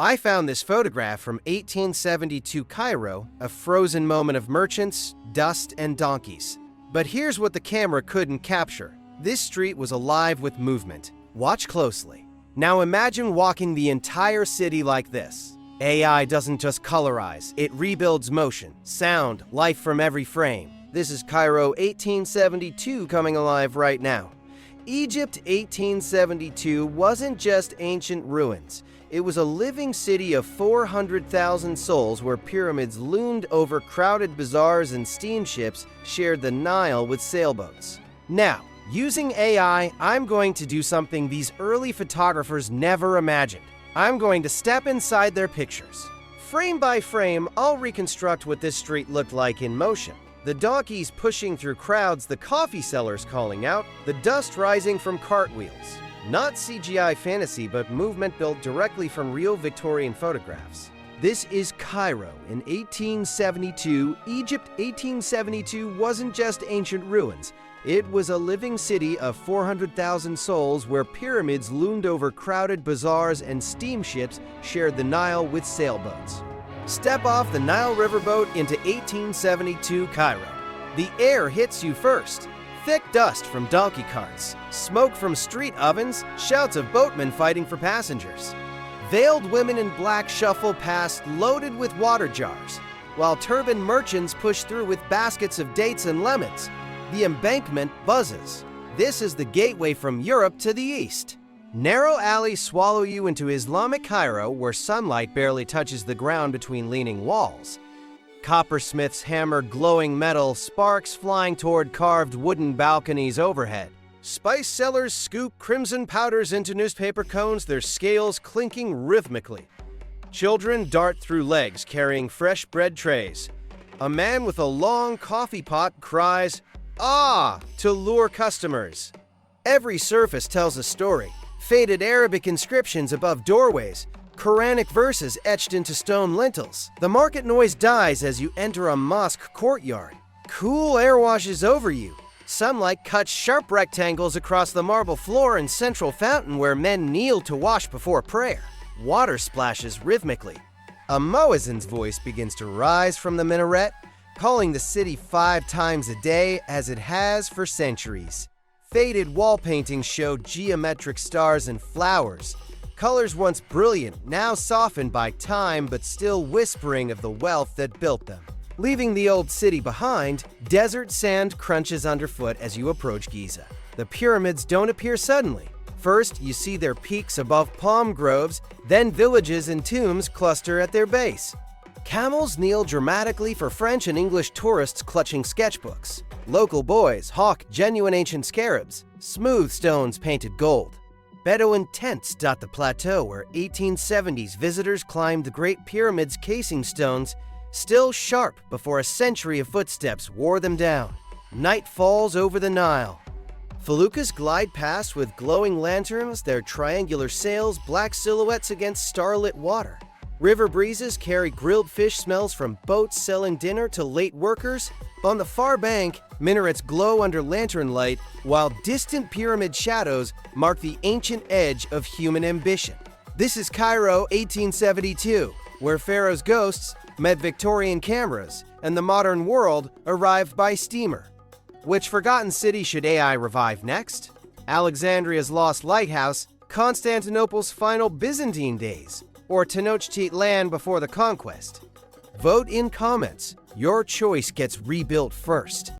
I found this photograph from 1872 Cairo, a frozen moment of merchants, dust, and donkeys. But here's what the camera couldn't capture. This street was alive with movement. Watch closely. Now imagine walking the entire city like this. AI doesn't just colorize, it rebuilds motion, sound, life from every frame. This is Cairo 1872 coming alive right now. Egypt 1872 wasn't just ancient ruins. It was a living city of 400,000 souls where pyramids loomed over crowded bazaars and steamships shared the Nile with sailboats. Now, using AI, I'm going to do something these early photographers never imagined. I'm going to step inside their pictures. Frame by frame, I'll reconstruct what this street looked like in motion. The donkeys pushing through crowds, the coffee sellers calling out, the dust rising from cartwheels. Not CGI fantasy, but movement built directly from real Victorian photographs. This is Cairo in 1872. Egypt 1872 wasn't just ancient ruins. It was a living city of 400,000 souls where pyramids loomed over crowded bazaars and steamships shared the Nile with sailboats. Step off the Nile riverboat into 1872 Cairo. The air hits you first. Thick dust from donkey carts, smoke from street ovens, shouts of boatmen fighting for passengers. Veiled women in black shuffle past loaded with water jars, while turbaned merchants push through with baskets of dates and lemons. The embankment buzzes. This is the gateway from Europe to the east. Narrow alleys swallow you into Islamic Cairo, where sunlight barely touches the ground between leaning walls. Coppersmiths hammer glowing metal, sparks flying toward carved wooden balconies overhead. Spice sellers scoop crimson powders into newspaper cones, their scales clinking rhythmically. Children dart through legs carrying fresh bread trays. A man with a long coffee pot cries, "Ah!" to lure customers. Every surface tells a story. Faded Arabic inscriptions above doorways, Quranic verses etched into stone lintels. The market noise dies as you enter a mosque courtyard. Cool air washes over you. Sunlight cuts sharp rectangles across the marble floor and central fountain where men kneel to wash before prayer. Water splashes rhythmically. A muezzin's voice begins to rise from the minaret, calling the city 5 times a day as it has for centuries. Faded wall paintings show geometric stars and flowers. Colors once brilliant, now softened by time but still whispering of the wealth that built them. Leaving the old city behind, desert sand crunches underfoot as you approach Giza. The pyramids don't appear suddenly. First, you see their peaks above palm groves, then villages and tombs cluster at their base. Camels kneel dramatically for French and English tourists clutching sketchbooks. Local boys hawk genuine ancient scarabs, smooth stones painted gold. Bedouin tents dot the plateau where 1870s visitors climbed the Great Pyramid's casing stones, still sharp before a century of footsteps wore them down. Night falls over the Nile. Feluccas glide past with glowing lanterns, their triangular sails black silhouettes against starlit water. River breezes carry grilled fish smells from boats selling dinner to late workers. On the far bank, minarets glow under lantern light, while distant pyramid shadows mark the ancient edge of human ambition. This is Cairo 1872, where Pharaoh's ghosts met Victorian cameras, and the modern world arrived by steamer. Which forgotten city should AI revive next? Alexandria's lost lighthouse, Constantinople's final Byzantine days, or Tenochtitlan before the conquest? Vote in comments. Your choice gets rebuilt first.